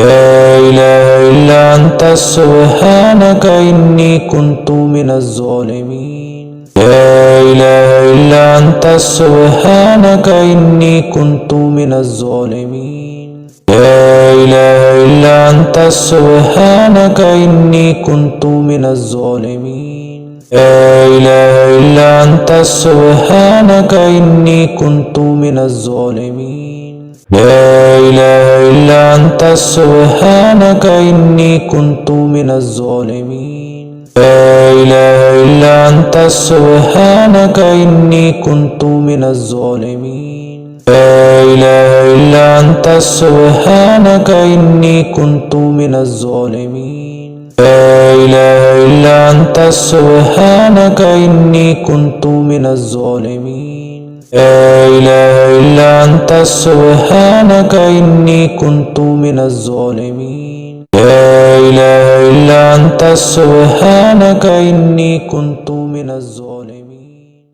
لا إله إلا أنت سبحانك إني كنت من الظالمين. لا إله إلا أنت سبحانك إني كنت من الظالمين. لا إله إلا أنت سبحانك إني كنت من الظالمين. لا إله إلا أنت سبحانك إني كنت من الظالمين. لا إله إلا أنت سبحانك إني كنت من الظالمين. لا إله إلا أنت سبحانك إني كنت من الظالمين. لا إله إلا أنت سبحانك إني كنت من الظالمين. لا إله إلا أنت سبحانك إني كنت من الظالمين. لا إله إلا أنت سبحانك إني كنت من الظالمين. لا إله إلا أنت سبحانك إني كنت من الظالمين.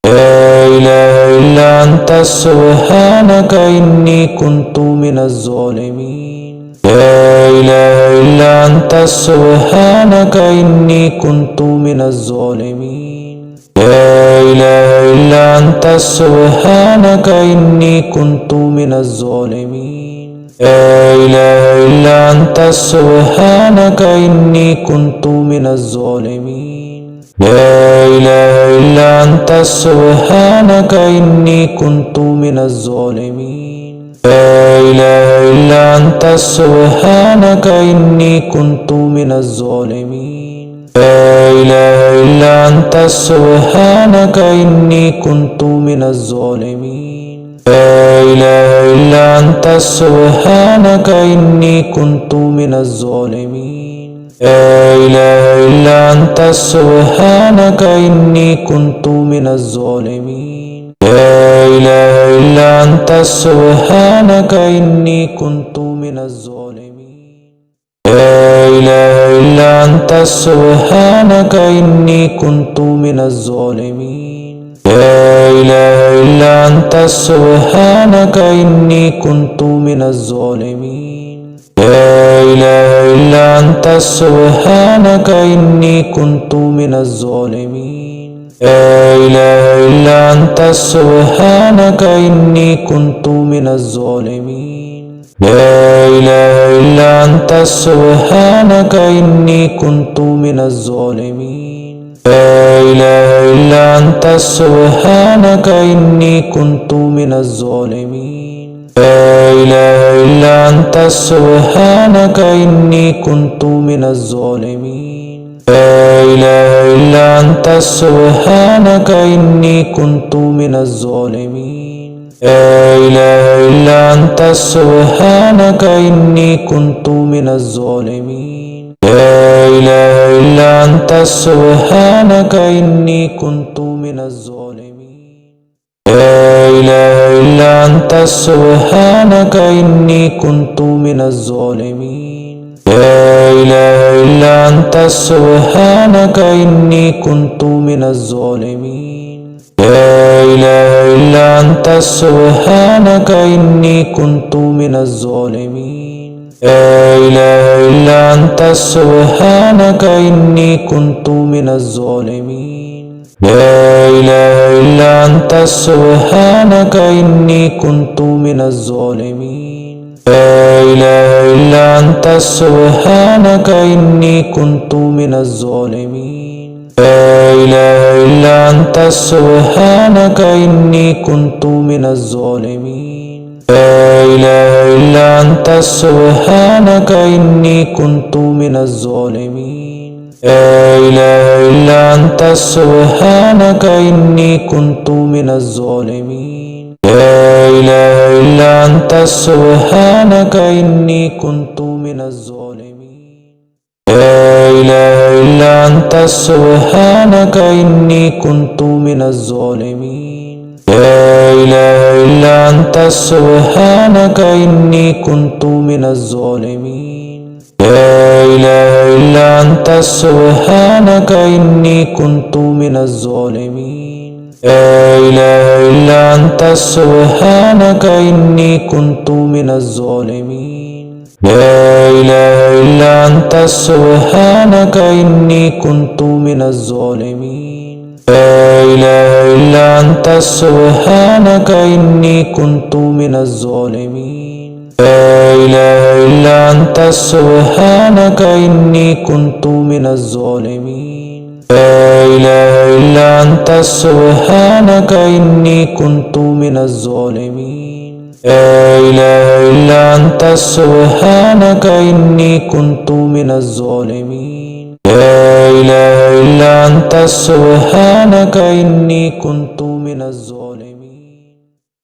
لا إله إلا أنت سبحانك إني كنت من الظالمين. لا إله إلا أنت سبحانك إني كنت من الظالمين. لا إله إلا أنت سبحانك إني كنت من الظالمين. لا إله إلا أنت سبحانك إني كنت من الظالمين. لا إله إلا أنت سبحانك إني كنت من الظالمين. لا إله إلا أنت سبحانك إني كنت من الظالمين. لا إله إلا أنت سبحانك إني كنت من الظالمين. لا إله إلا أنت سبحانك إني كنت من الظالمين. لا إله إلا أنت سبحانك إني كنت من الظالمين. لا إله إلا أنت سبحانك إني كنت من الظالمين. لا إله إلا أنت سبحانك إني كنت من الظالمين. لا إله إلا أنت سبحانك إني كنت من الظالمين. لا إله إلا أنت سبحانك إني كنت من الظالمين. لا إله إلا أنت سبحانك إني كنت من الظالمين. لا إله إلا أنت سبحانك إني كنت من الظالمين. لا إله إلا أنت سبحانك إني كنت من الظالمين. لا إله إلا أنت سبحانك إني كنت من الظالمين. لا إله إلا أنت سبحانك إني كنت من الظالمين. لا إله إلا أنت سبحانك إني كنت من الظالمين. لا إله إلا أنت سبحانك إني كنت من الظالمين. لا إله إلا أنت سبحانك إني كنت من الظالمين. لا إله إلا أنت سبحانك إني كنت من الظالمين. لا إله إلا أنت سبحانك إني كنت من الظالمين. لا إله إلا أنت سبحانك إني كنت من الظالمين. لا إله إلا أنت سبحانك إني كنت من الظالمين. لا إله إلا أنت سبحانك إني كنت من الظالمين. لا إله إلا أنت سبحانك إني كنت من الظالمين. لا إله إلا أنت سبحانك إني كنت من الظالمين. لا إله إلا أنت سبحانك إني كنت من الظالمين. لا إله إلا أنت سبحانك إني كنت من الظالمين. لا إله إلا أنت سبحانك إني كنت من الظالمين. لا إله إلا أنت سبحانك إني كنت من الظالمين. لا إله إلا أنت سبحانك إني كنت من الظالمين. لا إله إلا أنت سبحانك إني كنت من الظالمين. لا إله إلا أنت سبحانك إني كنت من الظالمين. لا إله إلا أنت سبحانك إني كنت من الظالمين. لا إله إلا أنت سبحانك إني كنت من الظالمين. لا إله إلا أنت سبحانك إني كنت من الظالمين. لا إله إلا أنت سبحانك إني كنت من الظالمين. لا إله إلا أنت سبحانك إني كنت من الظالمين.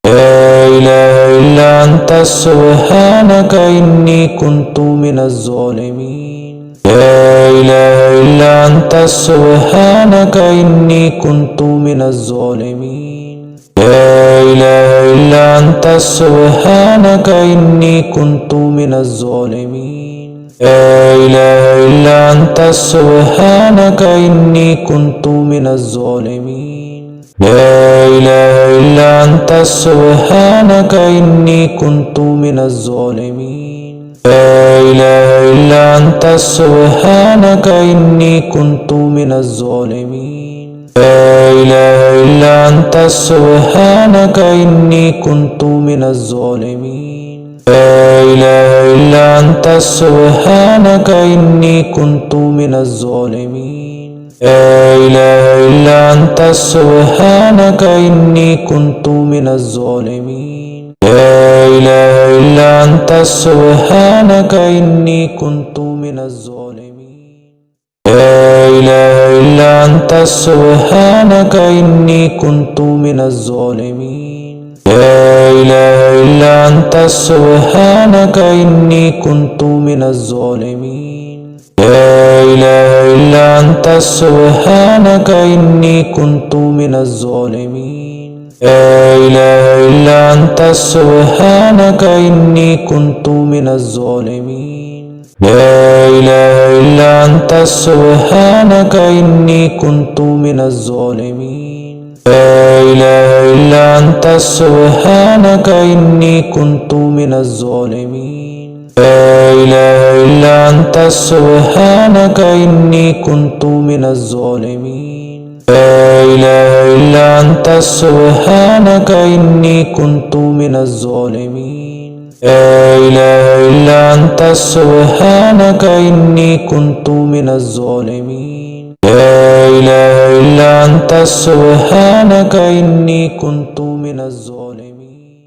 لا إله إلا أنت سبحانك إني كنت من الظالمين. لا إله إلا أنت سبحانك إني كنت من الظالمين. لا إله إلا أنت سبحانك إني كنت من الظالمين. لا إله إلا أنت سبحانك إني كنت من الظالمين. لا إله إلا أنت سبحانك إني كنت من الظالمين. لا إله إلا أنت سبحانك إني كنت من الظالمين. لا إله إلا أنت سبحانك إني كنت من الظالمين. لا إله إلا أنت سبحانك إني كنت من الظالمين. لا إله إلا أنت سبحانك إني كنت من الظالمين. لا إله إلا أنت سبحانك إني كنت من الظالمين. لا إله إلا أنت سبحانك إني كنت من الظالمين. لا إله إلا أنت سبحانك إني كنت من الظالمين. لا إله إلا أنت سبحانك إني كنت من الظالمين. لا إله إلا أنت سبحانك إني كنت من الظالمين. لا إله إلا أنت سبحانك إني كنت من الظالمين. لا إله إلا أنت سبحانك إني كنت من الظالمين. لا إله إلا أنت سبحانك إني كنت من الظالمين. لا إله إلا أنت سبحانك إني كنت من الظالمين. لا إله إلا أنت سبحانك إني كنت من الظالمين. لا إله إلا أنت سبحانك إني كنت من الظالمين.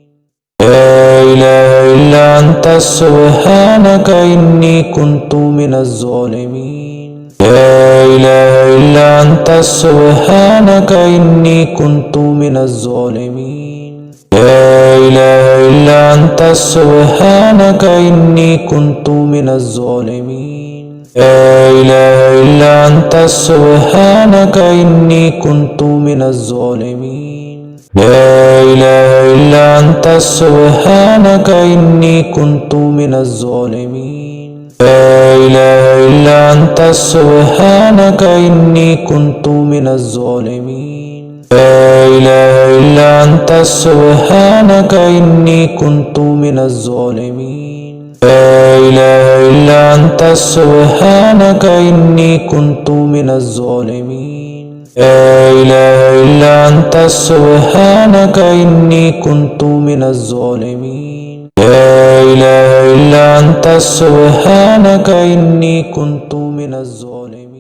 لا إله إلا أنت سبحانك إني كنت من الظالمين. لا إله إلا أنت سبحانك إني كنت من الظالمين. لا إله إلا أنت سبحانك إني كنت من الظالمين. لا إله إلا أنت سبحانك إني كنت من الظالمين. لا إله إلا أنت سبحانك إني كنت من الظالمين. لا إله إلا أنت سبحانك إني كنت من الظالمين. لا إله إلا أنت سبحانك إني كنت من الظالمين. لا إله إلا أنت سبحانك إني كنت من الظالمين. لا إله إلا أنت سبحانك إني كنت من الظالمين. لا إله إلا أنت سبحانك إني كنت من الظالمين.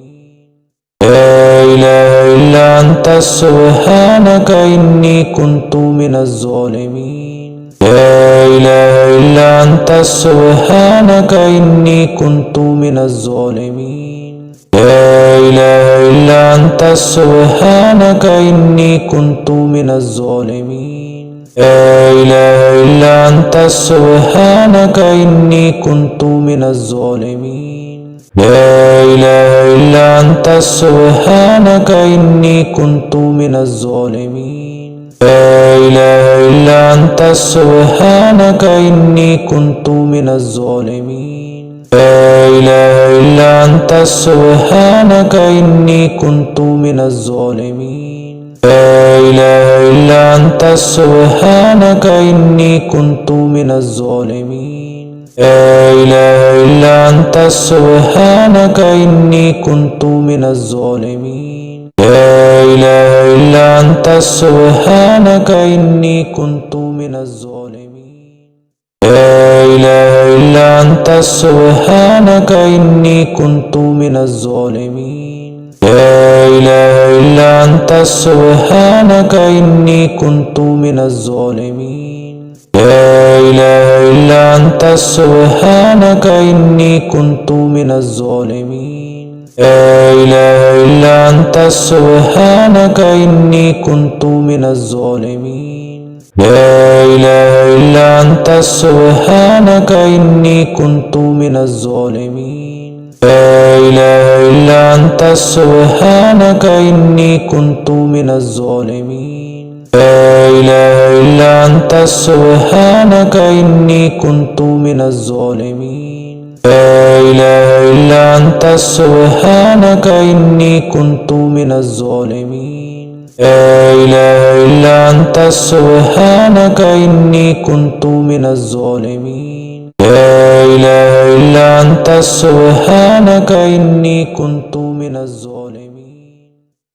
لا إله إلا أنت سبحانك إني كنت من الظالمين. لا إله إلا أنت سبحانك إني كنت من الظالمين. لا إله إلا أنت سبحانك إني كنت من الظالمين. لا إله إلا أنت سبحانك إني كنت من الظالمين. لا إله إلا أنت سبحانك إني كنت من الظالمين. لا إله إلا أنت سبحانك إني كنت من الظالمين. لا إله إلا أنت سبحانك إني كنت من الظالمين. لا إله إلا أنت سبحانك إني كنت من الظالمين. لا إله إلا أنت سبحانك إني كنت من الظالمين لا إله إلا أنت سبحانك إني كنت من الظالمين لا إله إلا أنت سبحانك إني كنت من الظالمين لا إله إلا أنت سبحانك إني كنت من الظالمين لا إله إلا أنت سبحانك إني كنت من الظالمين لا إله إلا أنت سبحانك إني كنت من الظالمين لا إله إلا أنت سبحانك إني كنت من الظالمين لا إله إلا أنت سبحانك إني كنت من الظالمين لا إله إلا أنت سبحانك إني كنت من الظالمين لا إله إلا أنت سبحانك إني كنت من الظالمين لا إله إلا أنت سبحانك إني كنت من الظالمين لا إله إلا أنت سبحانك إني كنت من الظالمين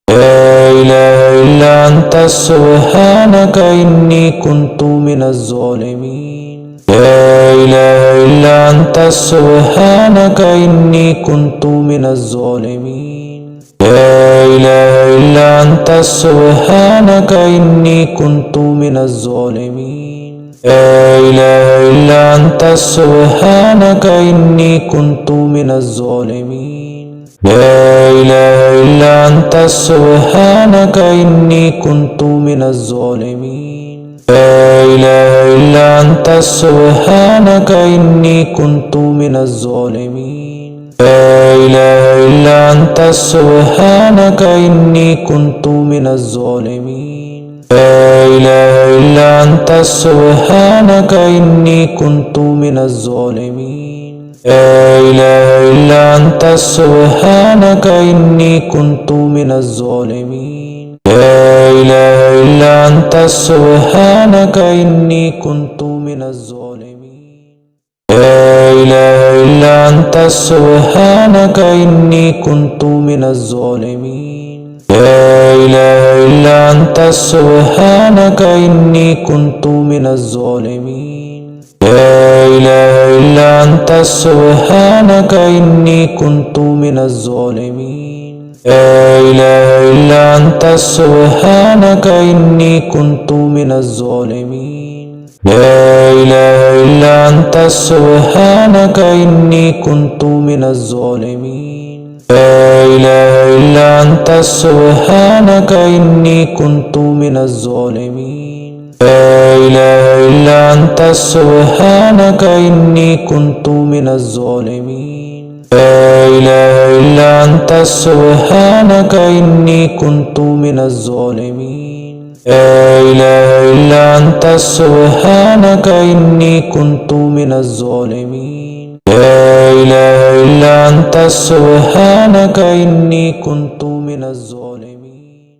لا إله إلا أنت سبحانك إني كنت من الظالمين لا إله إلا أنت سبحانك إني كنت من الظالمين لا إله إلا أنت سبحانك إني كنت من الظالمين لا إله إلا أنت سبحانك إني كنت من الظالمين لا إله إلا أنت سبحانك إني كنت من الظالمين لا إله إلا أنت سبحانك إني كنت من الظالمين لا إله إلا أنت سبحانك إني كنت من الظالمين لا إله إلا أنت سبحانك إني كنت من الظالمين لا إله إلا أنت سبحانك إني كنت من الظالمين لا إله إلا أنت سبحانك إني كنت من الظالمين لا إله إلا أنت سبحانك إني كنت من الظالمين لا إله إلا أنت سبحانك إني كنت من الظالمين لا إله إلا أنت سبحانك إني كنت من الظالمين لا إله إلا أنت سبحانك إني كنت من الظالمين لا إله إلا أنت سبحانك إني كنت من الظالمين لا إله إلا أنت سبحانك إني كنت من الظالمين لا إله إلا أنت سبحانك إني كنت من الظالمين لا إله إلا أنت سبحانك إني كنت من الظالمين لا إله إلا أنت سبحانك إني كنت من الظالمين لا إله إلا أنت سبحانك إني كنت من الظالمين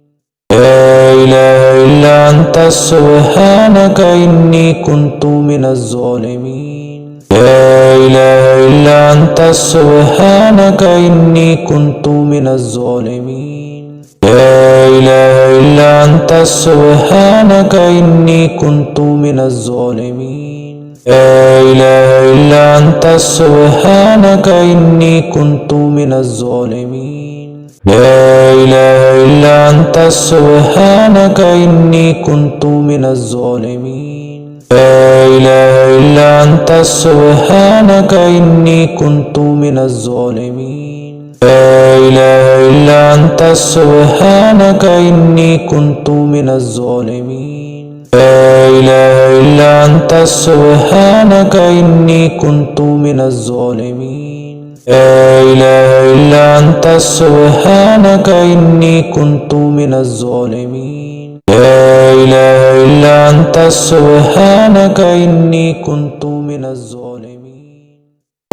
لا إله إلا أنت سبحانك إني كنت من الظالمين لا إله إلا أنت سبحانك إني كنت من الظالمين لا إله إلا أنت سبحانك إني كنت من الظالمين لا إله إلا أنت سبحانك إني كنت من الظالمين لا إله إلا أنت سبحانك إني كنت من الظالمين لا إله إلا أنت سبحانك إني كنت من الظالمين لا إله إلا أنت سبحانك إني كنت من الظالمين لا إله إلا أنت سبحانك إني كنت من الظالمين لا إله إلا أنت سبحانك إني كنت من الظالمين لا إله إلا أنت سبحانك إني كنت من الظالمين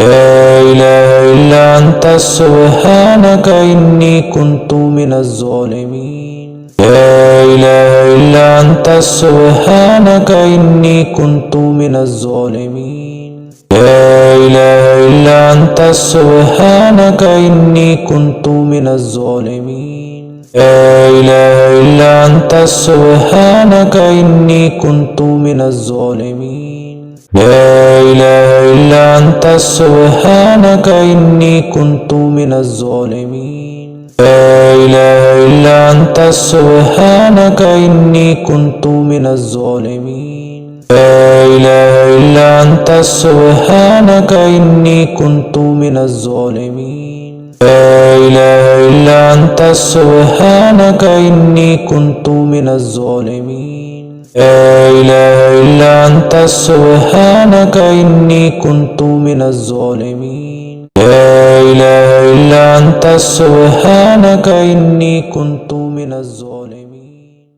لا إله إلا أنت سبحانك إني كنت من الظالمين لا إله إلا أنت سبحانك إني كنت من الظالمين لا إله إلا أنت سبحانك إني كنت من الظالمين. لا إله إلا أنت سبحانك إني كنت من الظالمين. لا إله إلا أنت سبحانك إني كنت من الظالمين. لا إله إلا أنت سبحانك إني كنت من الظالمين. لا إله إلا أنت سبحانك إني كنت من الظالمين. لا إله إلا أنت سبحانك إني كنت من الظالمين. لا إله إلا أنت سبحانك إني كنت من الظالمين. لا إله إلا أنت سبحانك إني كنت من الظالمين.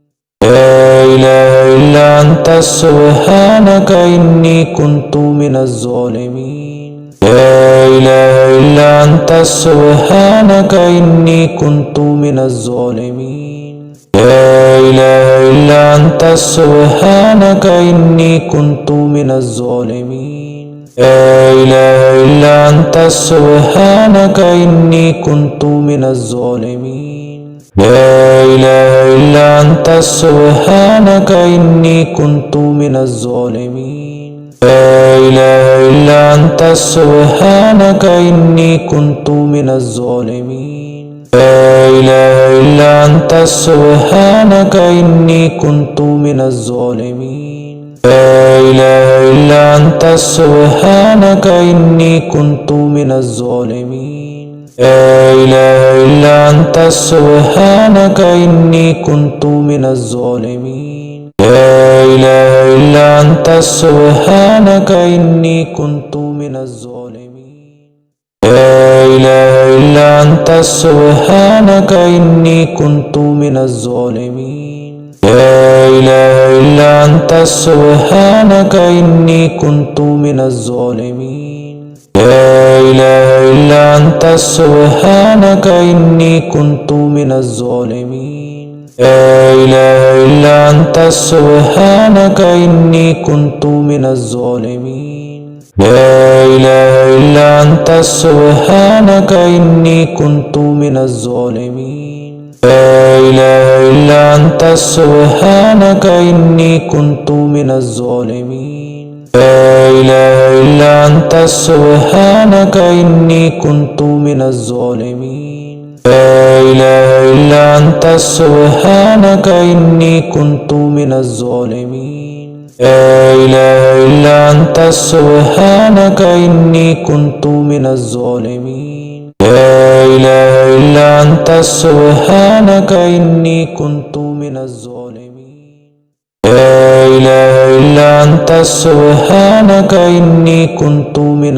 لا إله إلا أنت سبحانك إني كنت من الظالمين. لا إله إلا أنت سبحانك إني كنت من الظالمين. لا إله إلا أنت سبحانك إني كنت من الظالمين. لا إله إلا أنت سبحانك إني كنت من الظالمين. لا إله إلا أنت سبحانك إني كنت من الظالمين. لا إله إلا أنت سبحانك إني كنت من الظالمين. لا إله إلا أنت سبحانك إني كنت من الظالمين. لا إله إلا أنت سبحانك إني كنت من الظالمين. لا إله إلا أنت سبحانك إني كنت من الظالمين. لا إله إلا أنت سبحانك إني كنت من الظالمين. لا إله إلا أنت سبحانك إني كنت من الظالمين. لا إله إلا أنت سبحانك إني كنت من الظالمين. لا إله إلا أنت سبحانك إني كنت من الظالمين. لا إله إلا أنت سبحانك إني كنت من الظالمين. لا إله إلا أنت سبحانك إني كنت من الظالمين. لا إله إلا أنت سبحانك إني كنت من الظالمين. لا إله إلا أنت سبحانك إني كنت من الظالمين. لا إله إلا أنت سبحانك إني كنت من الظالمين. لا إله إلا أنت سبحانك إني كنت من الظالمين. لا إله إلا أنت سبحانك إني كنت من الظالمين. لا إله إلا أنت سبحانك إني كنت من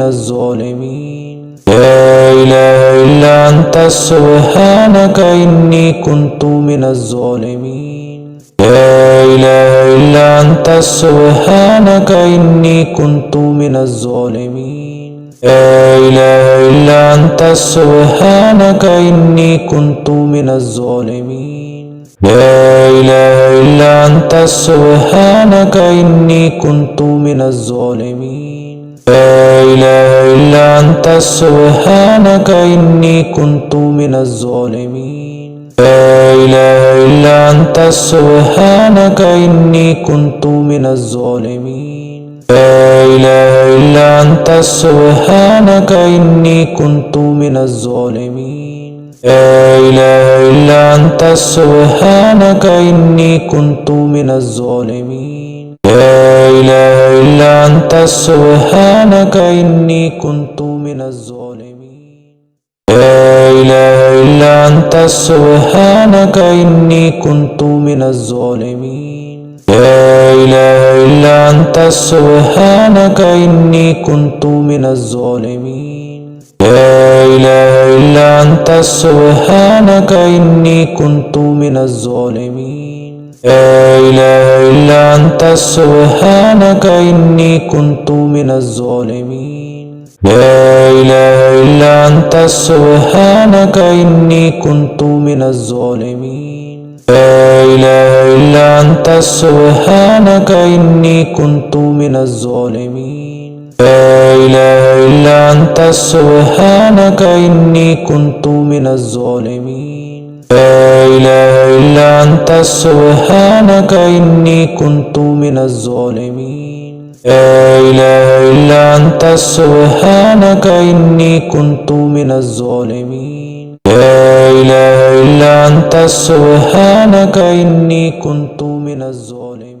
الظالمين. لا إله إلا أنت سبحانك إني كنت من الظالمين. لا إله إلا أنت سبحانك إني كنت من الظالمين. لا إله إلا أنت سبحانك إني كنت من الظالمين. لا إله إلا أنت سبحانك إني كنت من الظالمين. لا إله إلا أنت سبحانك إني كنت من الظالمين. لا إله إلا أنت سبحانك إني كنت من الظالمين. لا إله إلا أنت سبحانك إني كنت من الظالمين. لا إله إلا أنت سبحانك إني كنت من الظالمين. لا إله إلا أنت سبحانك إني كنت من الظالمين. لا إله إلا أنت سبحانك إني كنت من الظالمين. لا إله إلا أنت سبحانك إني كنت من الظالمين. لا إله إلا أنت سبحانك إني كنت من الظالمين. لا إله إلا أنت سبحانك إني كنت من الظالمين. لا إله إلا أنت سبحانك إني كنت من الظالمين. لا إله إلا أنت سبحانك إني كنت من الظالمين. لا إله إلا أنت سبحانك إني كنت من الظالمين لا إله إلا أنت سبحانك إني كنت من الظالمين لا إله إلا أنت سبحانك إني كنت من الظالمين لا إله إلا أنت سبحانك إني كنت من الظالمين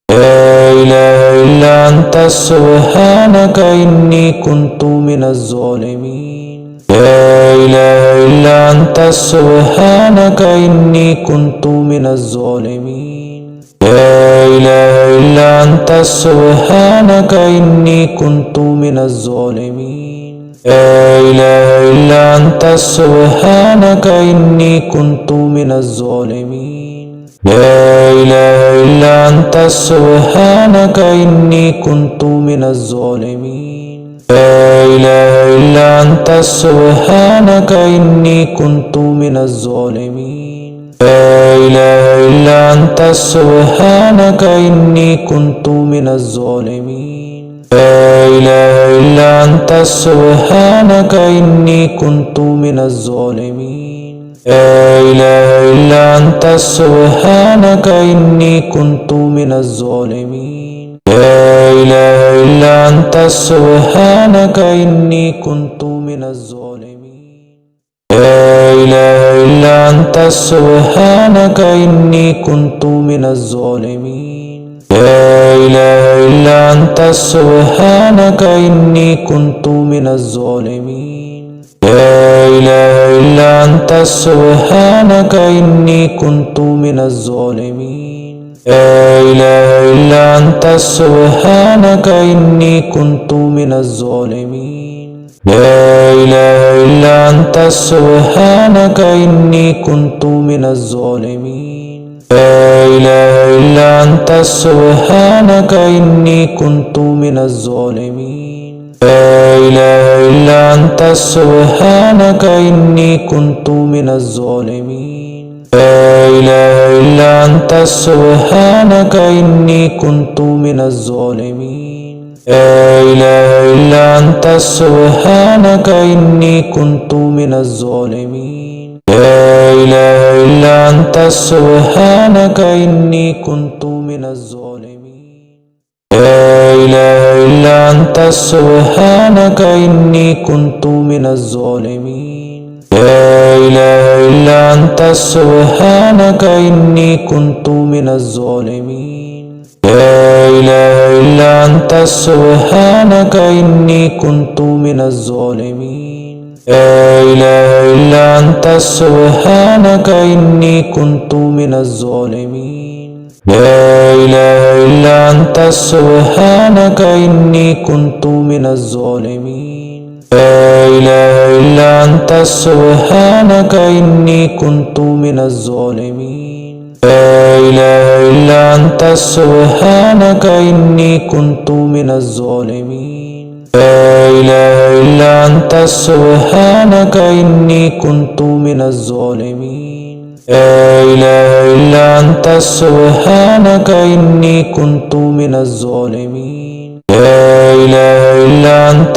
لا إله إلا أنت سبحانك إني كنت من الظالمين لا إله إلا أنت سبحانك إني كنت من الظالمين لا إله إلا أنت سبحانك إني كنت من الظالمين لا إله إلا أنت سبحانك إني كنت من الظالمين لا إله إلا أنت سبحانك إني كنت من الظالمين لا إله إلا أنت سبحانك إني كنت من الظالمين لا إله إلا أنت سبحانك إني كنت من الظالمين لا إله إلا أنت سبحانك إني كنت من الظالمين لا إله إلا أنت سبحانك إني كنت من الظالمين لا إله إلا أنت سبحانك إني كنت من الظالمين لا إله إلا أنت سبحانك إني كنت من الظالمين لا إله إلا أنت سبحانك إني كنت من الظالمين لا إله إلا أنت سبحانك إني كنت من الظالمين لا إله إلا أنت سبحانك إني كنت من الظالمين لا إله إلا أنت سبحانك إني كنت من الظالمين لا إله إلا أنت سبحانك إني كنت من الظالمين لا إله إلا أنت سبحانك إني كنت من الظالمين لا إله إلا أنت سبحانك إني كنت من الظالمين لا إله إلا أنت سبحانك إني كنت من الظالمين لا إله إلا أنت سبحانك إني كنت من الظالمين لا إله إلا أنت سبحانك إني كنت من الظالمين لا إله إلا أنت سبحانك إني كنت من الظالمين لا إله إلا أنت سبحانك إني كنت من الظالمين لا إله إلا أنت سبحانك إني كنت من الظالمين لا إله إلا أنت سبحانك إني كنت من الظالمين لا إله إلا أنت سبحانك إني كنت من الظالمين لا إله إلا أنت سبحانك إني كنت من الظالمين لا إله إلا أنت سبحانك إني كنت من الظالمين لا إله إلا أنت سبحانك إني كنت من الظالمين لا إله إلا أنت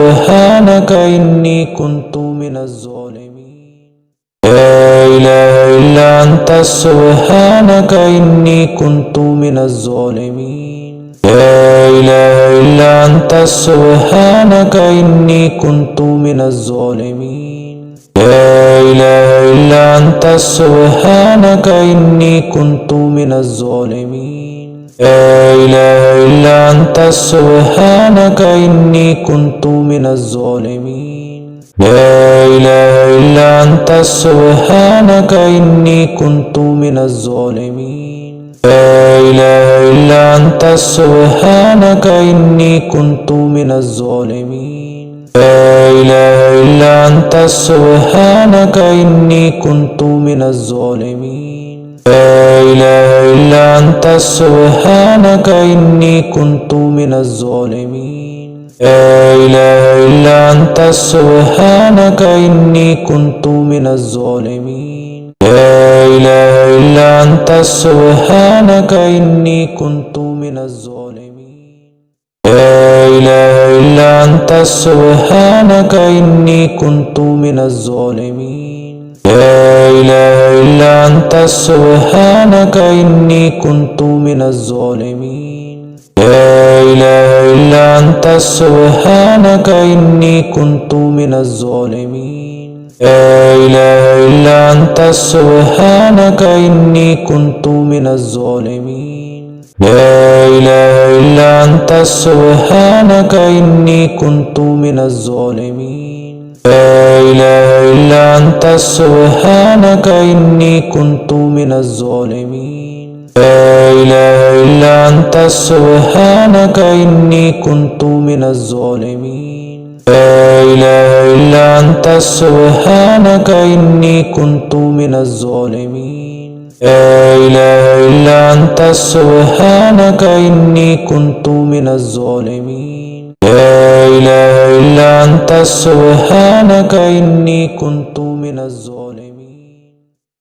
سبحانك إني كنت من الظالمين لا إله إلا أنت سبحانك إني كنت من الظالمين لا إله إلا أنت سبحانك إني كنت من الظالمين لا إله إلا أنت سبحانك إني كنت من الظالمين لا إله إلا أنت سبحانك إني كنت من الظالمين لا إله إلا أنت سبحانك إني كنت من الظالمين لا إله إلا أنت سبحانك إني كنت من الظالمين لا إله إلا أنت سبحانك إني كنت من الظالمين لا إله إلا أنت سبحانك إني كنت من الظالمين لا إله إلا أنت سبحانك إني كنت من الظالمين لا إله إلا أنت سبحانك إني كنت من الظالمين لا إله إلا أنت سبحانك إني كنت من الظالمين لا إله إلا أنت سبحانك إني كنت من الظالمين لا إله إلا أنت سبحانك إني كنت من الظالمين لا إله إلا أنت سبحانك إني كنت من الظالمين لا إله إلا أنت سبحانك إني كنت من الظالمين لا إله إلا أنت سبحانك إني كنت من الظالمين لا إله إلا أنت سبحانك إني كنت من الظالمين لا إله إلا أنت سبحانك إني كنت من الظالمين لا إله إلا أنت سبحانك إني كنت من الظالمين لا إله إلا أنت سبحانك إني كنت من الظالمين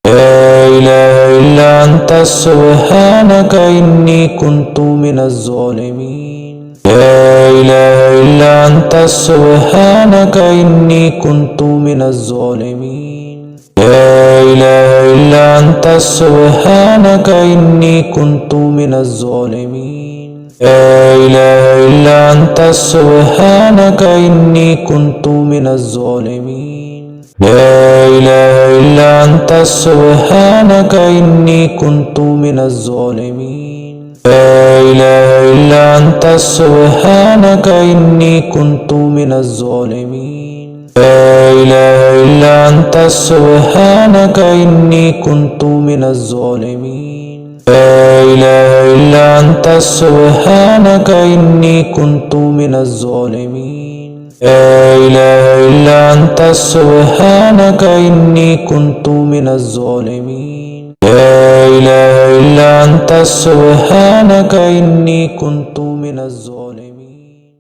لا إله إلا أنت سبحانك إني كنت من الظالمين لا إله إلا أنت سبحانك إني كنت من الظالمين لا إله إلا أنت سبحانك إني كنت من الظالمين لا إله إلا أنت سبحانك إني كنت من الظالمين لا إله إلا أنت سبحانك إني كنت من الظالمين لا إله إلا أنت سبحانك إني كنت من الظالمين لا إله إلا أنت سبحانك إني كنت من الظالمين لا إله إلا أنت سبحانك إني كنت من الظالمين لا إله إلا أنت سبحانك إني كنت من الظالمين لا إله إلا أنت سبحانك إني كنت من الظالمين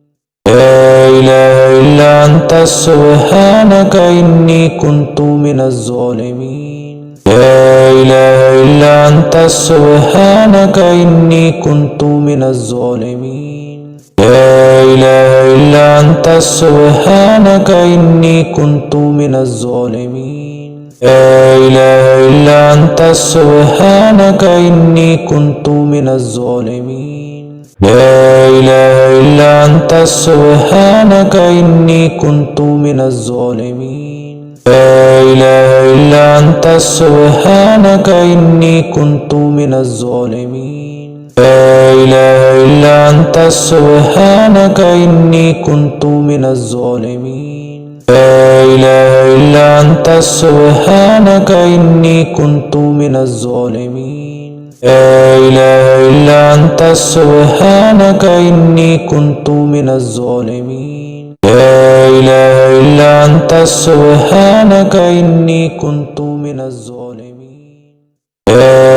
لا إله إلا أنت سبحانك إني كنت من الظالمين لا إله إلا أنت سبحانك إني كنت من الظالمين لا إله إلا أنت سبحانك إني كنت من الظالمين لا إله إلا أنت سبحانك إني كنت من الظالمين لا إله إلا أنت سبحانك إني كنت من الظالمين لا إله إلا أنت سبحانك إني كنت من الظالمين لا إله إلا أنت سبحانك إني كنت من الظالمين لا إله إلا أنت سبحانك إني كنت من الظالمين لا إله إلا أنت سبحانك إني كنت من الظالمين لا إله إلا أنت سبحانك إني كنت من الظالمين لا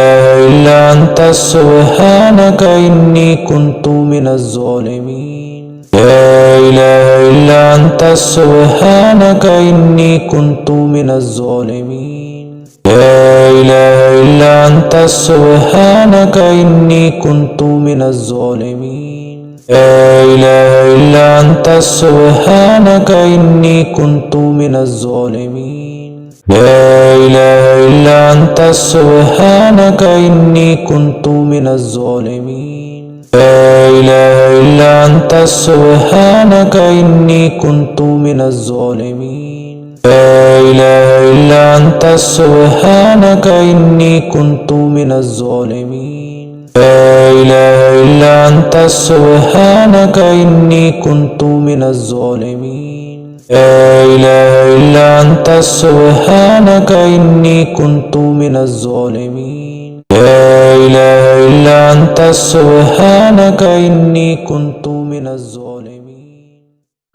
إله إلا أنت سبحانك إني كنت من الظالمين لا إله إلا أنت سبحانك إني كنت من الظالمين لا إله إلا أنت سبحانك إني كنت من الظالمين لا إله إلا أنت سبحانك إني كنت من الظالمين لا إله إلا أنت سبحانك إني كنت من الظالمين لا إله إلا أنت سبحانك إني كنت من الظالمين لا إله إلا أنت سبحانك إني كنت من الظالمين لا إله إلا أنت سبحانك إني كنت من الظالمين لا إله إلا أنت سبحانك إني كنت من الظالمين لا إله إلا أنت سبحانك إني كنت من الظالمين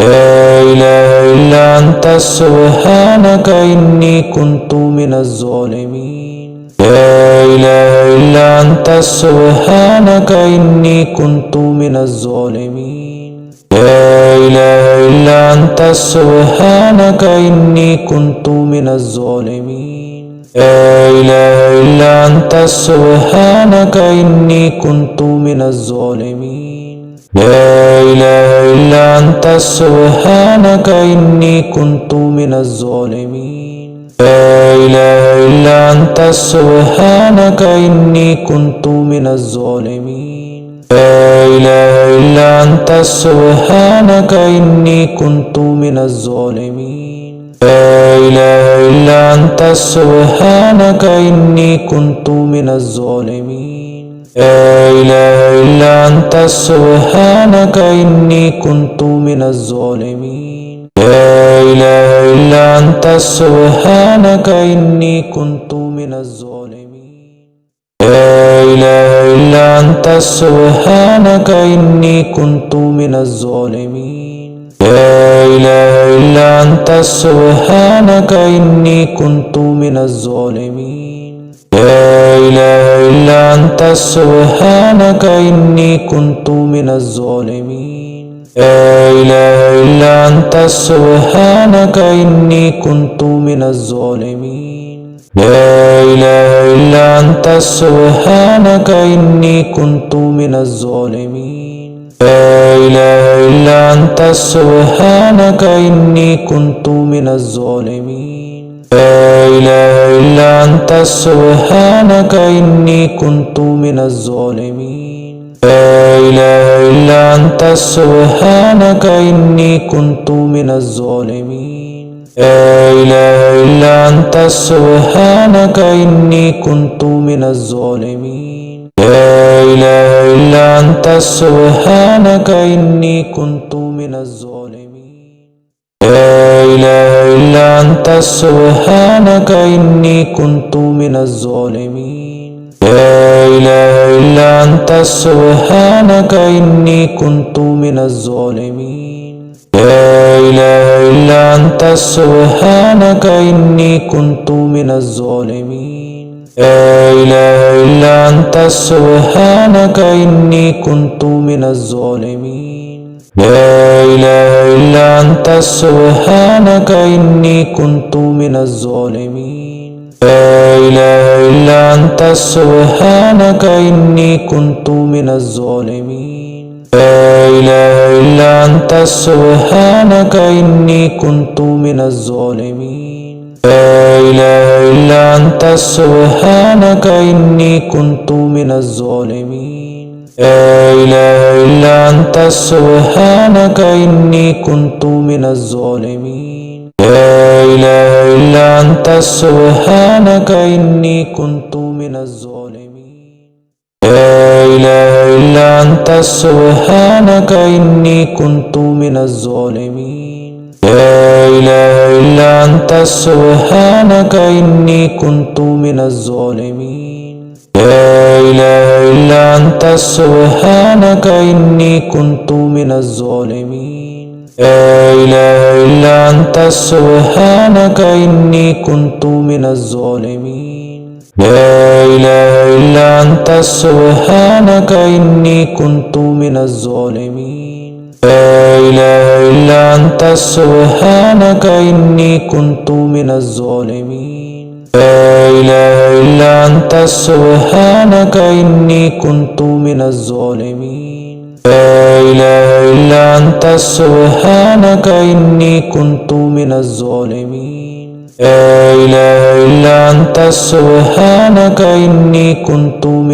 لا إله إلا أنت سبحانك إني كنت من الظالمين لا إله إلا أنت سبحانك إني كنت من الظالمين لا إله إلا أنت سبحانك إني كنت من الظالمين لا إله إلا أنت سبحانك إني كنت من الظالمين لا إله إلا أنت سبحانك إني كنت من الظالمين. لا إله إلا أنت سبحانك إني كنت من الظالمين. لا إله إلا أنت سبحانك إني كنت من الظالمين. لا إله إلا أنت سبحانك إني كنت من الظالمين. لا إله إلا أنت سبحانك إني كنت من الظالمين. لا إله إلا أنت سبحانك إني كنت من الظالمين. لا إله إلا أنت سبحانك إني كنت من الظالمين. لا إله إلا أنت سبحانك إني كنت من الظالمين. لا إله إلا أنت سبحانك إني كنت من الظالمين. لا إله إلا أنت سبحانك إني كنت من الظالمين. لا إله إلا أنت سبحانك إني كنت من الظالمين. لا إله إلا أنت سبحانك إني كنت من الظالمين. لا إله إلا أنت سبحانك إني كنت من الظالمين. لا إله إلا أنت سبحانك إني كنت من الظالمين. لا إله إلا أنت سبحانك إني كنت من الظالمين. لا إله إلا أنت سبحانك إني كنت من الظالمين. لا إله إلا أنت سبحانك إني كنت من الظالمين. لا إله إلا أنت سبحانك إني كنت من الظالمين. لا إله إلا أنت سبحانك إني كنت من الظالمين. لا إله إلا أنت سبحانك إني كنت من الظالمين. لا إله إلا أنت سبحانك إني كنت من الظالمين. لا إله إلا أنت سبحانك إني كنت من الظالمين. لا إله إلا أنت سبحانك إني كنت من الظالمين. لا إله إلا أنت سبحانك إني كنت من الظالمين. لا إله إلا أنت سبحانك إني كنت من الظالمين. لا إله إلا أنت سبحانك إني كنت من الظالمين. لا إله إلا أنت سبحانك إني كنت من الظالمين. لا إله إلا أنت سبحانك إني كنت من الظالمين. لا إله إلا أنت سبحانك إني كنت من الظالمين. لا إله إلا أنت سبحانك إني كنت من الظالمين. لا إله إلا أنت سبحانك إني كنت من الظالمين. لا إله إلا أنت سبحانك إني كنت من الظالمين. لا إله إلا أنت سبحانك إني كنت من الظالمين. لا إله إلا أنت سبحانك إني كنت من الظالمين. لا إله إلا أنت سبحانك إني كنت من